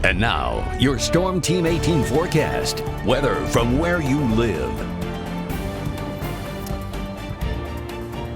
And now, your Storm Team 18 forecast. Weather from where you live.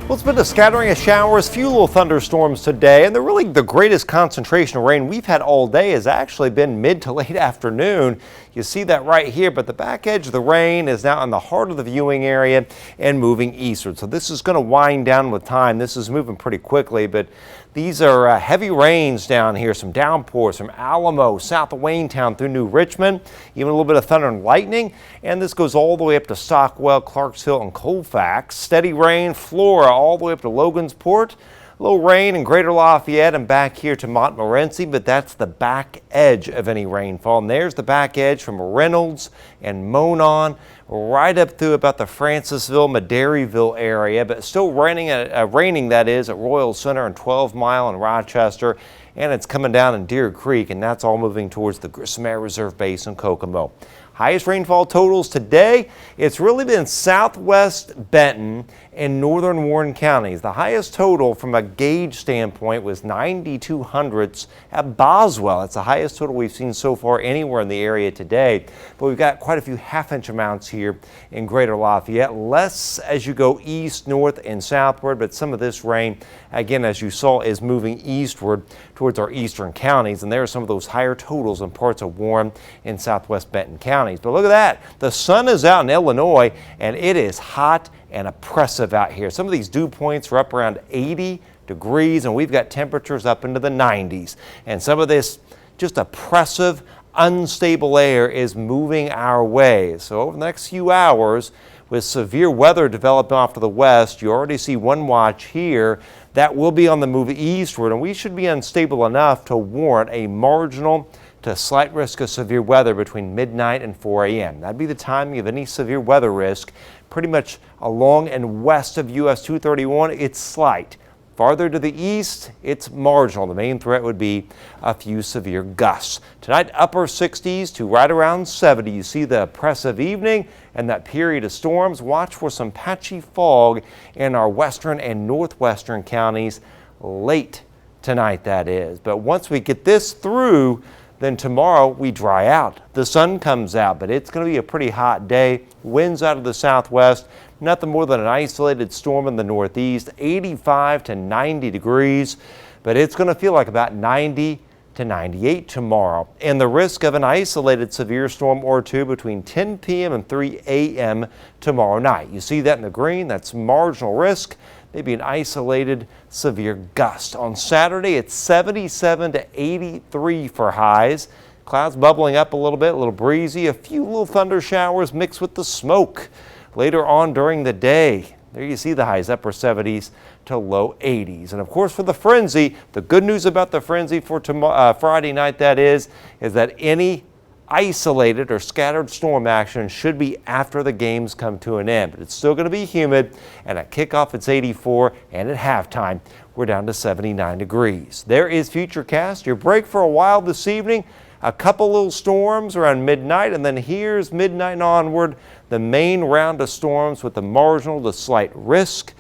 Well, it's been a scattering of showers, few little thunderstorms today, and the greatest concentration of rain we've had all day has actually been mid to late afternoon. You see that right here, but the back edge of the rain is now in the heart of the viewing area and moving eastward. So this is going to wind down with time. This is moving pretty quickly, but these are heavy rains down here, some downpours from Alamo, south of Waynetown through New Richmond, even a little bit of thunder and lightning. And this goes all the way up to Stockwell, Clarksville, and Colfax. Steady rain, Flora, all the way up to Logansport. A little rain in Greater Lafayette and back here to Montmorency, but that's the back edge of any rainfall. And there's the back edge from Reynolds and Monon right up through about the Francisville, Maderryville area, but still raining that is at Royal Center and 12 Mile in Rochester. And it's coming down in Deer Creek, and that's all moving towards the Grissom Air Reserve Base in Kokomo. Highest rainfall totals today, it's really been southwest Benton and northern Warren counties. The highest total from a gauge standpoint was 92 hundredths at Boswell. It's the highest total we've seen so far anywhere in the area today. But we've got quite a few half-inch amounts here in Greater Lafayette. Less as you go east, north, and southward, but some of this rain, again, as you saw, is moving eastward towards our eastern counties. And there are some of those higher totals in parts of Warren and southwest Benton counties. But look at that. The sun is out in Illinois, and it is hot and oppressive out here. Some of these dew points are up around 80 degrees, and we've got temperatures up into the 90s. And some of this just oppressive, unstable air is moving our way. So over the next few hours, with severe weather developing off to the west, you already see one watch here that will be on the move eastward, and we should be unstable enough to warrant a marginal to slight risk of severe weather between midnight and 4 a.m. That'd be the timing of any severe weather risk. Pretty much along and west of US 231, it's slight. Farther to the east, it's marginal. The main threat would be a few severe gusts. Tonight, upper 60s to right around 70. You see the oppressive evening and that period of storms. Watch for some patchy fog in our western and northwestern counties late tonight, that is. But once we get this through, then tomorrow we dry out. The sun comes out, but it's going to be a pretty hot day. Winds out of the southwest, nothing more than an isolated storm in the northeast, 85 to 90 degrees, but it's going to feel like about 90 to 98 tomorrow. And the risk of an isolated severe storm or two between 10 p.m. and 3 a.m. tomorrow night. You see that in the green, that's marginal risk. Maybe an isolated severe gust. On Saturday, it's 77 to 83 for highs. Clouds bubbling up a little breezy, a few little thunder showers mixed with the smoke. Later on during the day, there you see the highs, upper 70s to low 80s. And of course, for the frenzy, the good news about the frenzy for Friday night, that is that any isolated or scattered storm action should be after the games come to an end. But it's still going to be humid, and at kickoff it's 84, and at halftime we're down to 79 degrees. There is Futurecast, your break for a while this evening. A couple little storms around midnight, and then here's midnight and onward, the main round of storms with the marginal to slight risk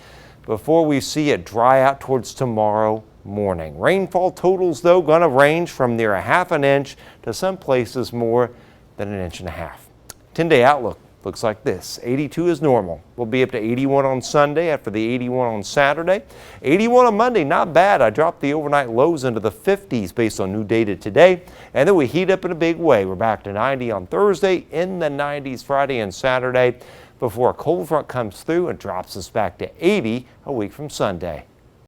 before we see it dry out towards tomorrow morning. Rainfall totals, though, going to range from near a half an inch to some places more than an inch and a half. 10-day outlook looks like this. 82 is normal. We'll be up to 81 on Sunday after the 81 on Saturday. 81 on Monday, not bad. I dropped the overnight lows into the 50s based on new data today. And then we heat up in a big way. We're back to 90 on Thursday, in the 90s Friday and Saturday before a cold front comes through and drops us back to 80 a week from Sunday.